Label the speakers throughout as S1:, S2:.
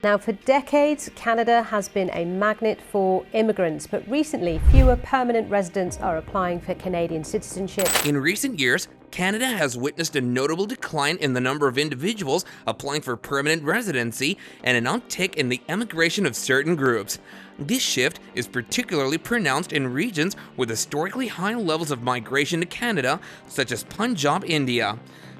S1: Now, for decades, Canada has been a magnet for immigrants, but recently fewer permanent residents are applying for Canadian citizenship.
S2: In recent years, Canada has witnessed a notable decline in the number of individuals applying for permanent residency and an uptick in the emigration of certain groups. This shift is particularly pronounced in regions with historically high levels of migration to Canada, such as Punjab, India.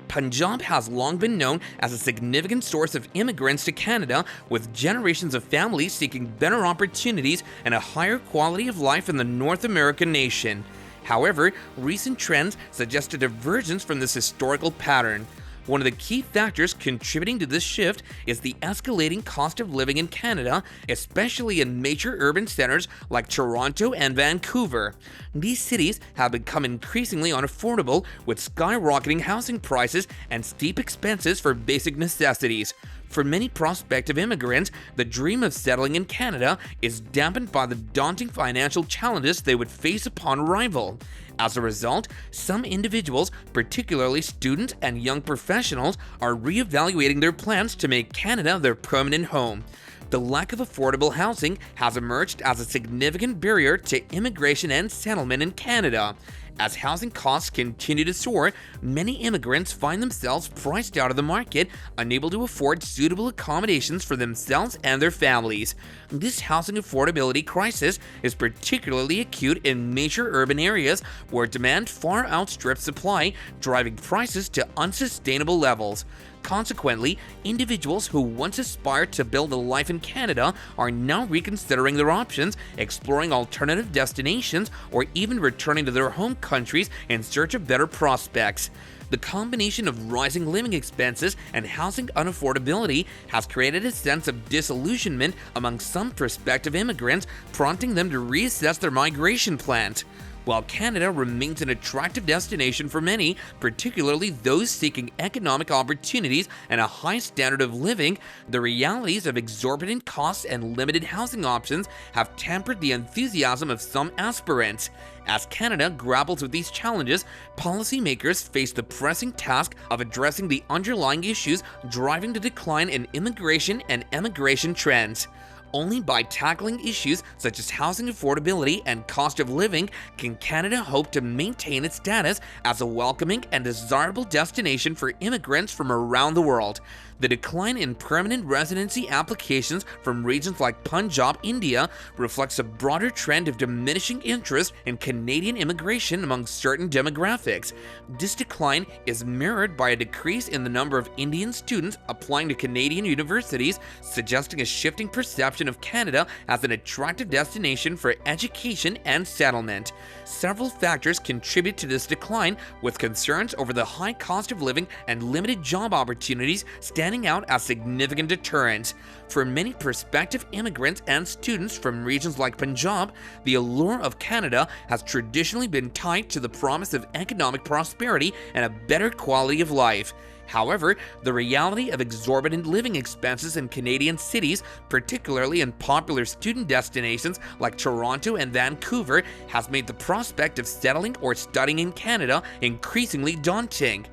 S2: Punjab has long been known as a significant source of immigrants to Canada, with generations of families seeking better opportunities and a higher quality of life in the North American nation. However, recent trends suggest a divergence from this historical pattern. One of the key factors contributing to this shift is the escalating cost of living in Canada, especially in major urban centers like Toronto and Vancouver. These cities have become increasingly unaffordable, with skyrocketing housing prices and steep expenses for basic necessities. For many prospective immigrants, the dream of settling in Canada is dampened by the daunting financial challenges they would face upon arrival. As a result, some individuals, particularly students and young professionals, are reevaluating their plans to make Canada their permanent home. The lack of affordable housing has emerged as a significant barrier to immigration and settlement in Canada. As housing costs continue to soar, many immigrants find themselves priced out of the market, unable to afford suitable accommodations for themselves and their families. This housing affordability crisis is particularly acute in major urban areas where demand far outstrips supply, driving prices to unsustainable levels. Consequently, individuals who once aspired to build a life in Canada are now reconsidering their options, exploring alternative destinations, or even returning to their home countries in search of better prospects. The combination of rising living expenses and housing unaffordability has created a sense of disillusionment among some prospective immigrants, prompting them to reassess their migration plans. While Canada remains an attractive destination for many, particularly those seeking economic opportunities and a high standard of living, the realities of exorbitant costs and limited housing options have tempered the enthusiasm of some aspirants. As Canada grapples with these challenges, policymakers face the pressing task of addressing the underlying issues driving the decline in immigration and emigration trends. Only by tackling issues such as housing affordability and cost of living can Canada hope to maintain its status as a welcoming and desirable destination for immigrants from around the world. The decline in permanent residency applications from regions like Punjab, India, reflects a broader trend of diminishing interest in Canadian immigration among certain demographics. This decline is mirrored by a decrease in the number of Indian students applying to Canadian universities, suggesting a shifting perception of Canada as an attractive destination for education and settlement. Several factors contribute to this decline, with concerns over the high cost of living and limited job opportunities standing out as significant deterrents. For many prospective immigrants and students from regions like Punjab, the allure of Canada has traditionally been tied to the promise of economic prosperity and a better quality of life. However, the reality of exorbitant living expenses in Canadian cities, particularly in popular student destinations like Toronto and Vancouver, has made the prospect of settling or studying in Canada increasingly daunting.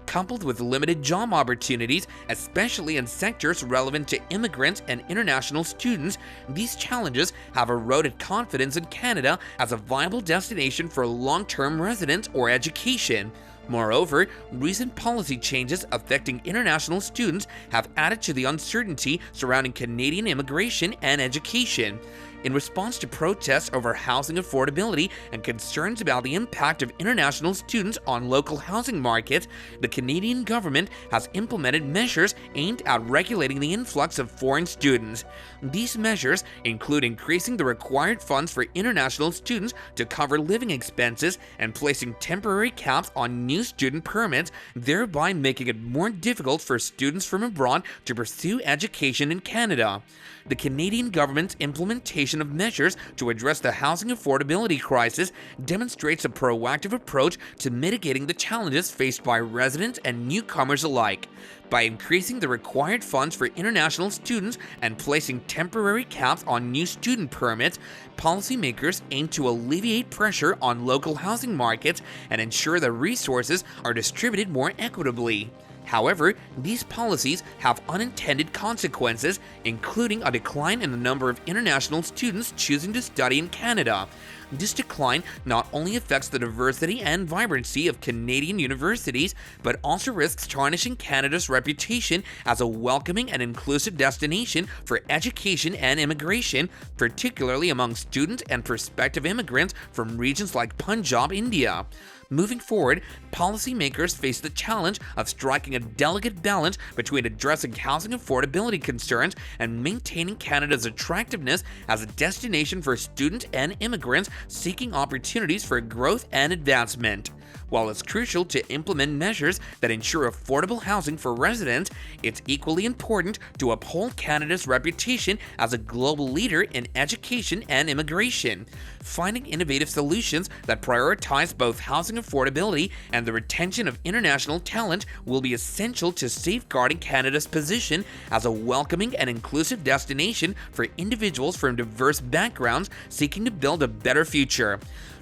S2: Coupled with limited job opportunities, especially in sectors relevant to immigrants and international students, these challenges have eroded confidence in Canada as a viable destination for long-term residence or education. Moreover, recent policy changes affecting international students have added to the uncertainty surrounding Canadian immigration and education. In response to protests over housing affordability and concerns about the impact of international students on local housing markets, the Canadian government has implemented measures aimed at regulating the influx of foreign students. These measures include increasing the required funds for international students to cover living expenses and placing temporary caps on new student permits, thereby making it more difficult for students from abroad to pursue education in Canada. The Canadian government's implementation of measures to address the housing affordability crisis demonstrates a proactive approach to mitigating the challenges faced by residents and newcomers alike. By increasing the required funds for international students and placing temporary caps on new student permits, policymakers aim to alleviate pressure on local housing markets and ensure that resources are distributed more equitably. However, these policies have unintended consequences, including a decline in the number of international students choosing to study in Canada. This decline not only affects the diversity and vibrancy of Canadian universities, but also risks tarnishing Canada's reputation as a welcoming and inclusive destination for education and immigration, particularly among students and prospective immigrants from regions like Punjab, India. Moving forward, policymakers face the challenge of striking a delicate balance between addressing housing affordability concerns and maintaining Canada's attractiveness as a destination for students and immigrants seeking opportunities for growth and advancement. While it's crucial to implement measures that ensure affordable housing for residents, it's equally important to uphold Canada's reputation as a global leader in education and immigration. Finding innovative solutions that prioritize both housing affordability and the retention of international talent will be essential to safeguarding Canada's position as a welcoming and inclusive destination for individuals from diverse backgrounds seeking to build a better future.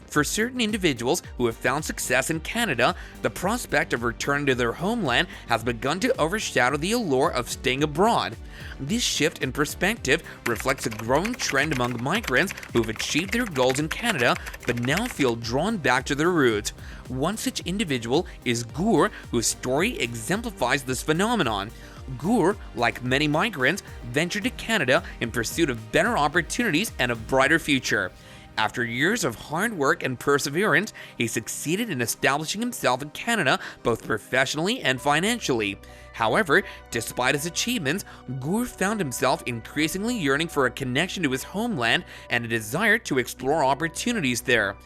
S2: For certain individuals who have found success in Canada, the prospect of returning to their homeland has begun to overshadow the allure of staying abroad. This shift in perspective reflects a growing trend among migrants who have achieved their goals in Canada but now feel drawn back to their roots. One such individual is Gur, whose story exemplifies this phenomenon. Gur, like many migrants, ventured to Canada in pursuit of better opportunities and a brighter future. After years of hard work and perseverance, he succeeded in establishing himself in Canada both professionally and financially. However, despite his achievements, Gur found himself increasingly yearning for a connection to his homeland and a desire to explore opportunities there.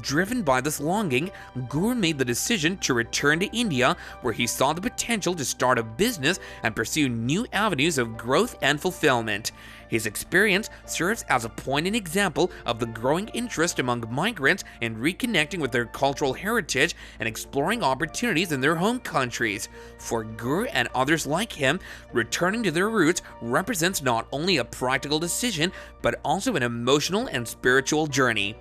S2: Driven by this longing, Gur made the decision to return to India, where he saw the potential to start a business and pursue new avenues of growth and fulfillment. His experience serves as a poignant example of the growing interest among migrants in reconnecting with their cultural heritage and exploring opportunities in their home countries. For Gur and others like him, returning to their roots represents not only a practical decision, but also an emotional and spiritual journey.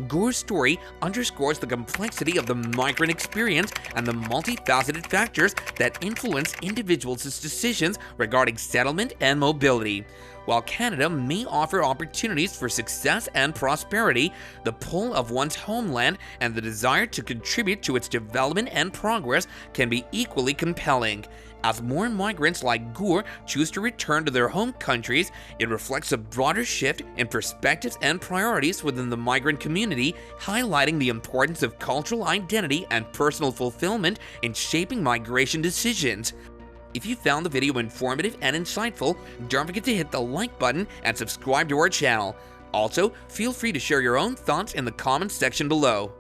S2: Gur's story underscores the complexity of the migrant experience and the multifaceted factors that influence individuals' decisions regarding settlement and mobility. While Canada may offer opportunities for success and prosperity, the pull of one's homeland and the desire to contribute to its development and progress can be equally compelling. As more migrants like Gur choose to return to their home countries, it reflects a broader shift in perspectives and priorities within the migrant community, highlighting the importance of cultural identity and personal fulfillment in shaping migration decisions. If you found the video informative and insightful, don't forget to hit the like button and subscribe to our channel. Also, feel free to share your own thoughts in the comments section below.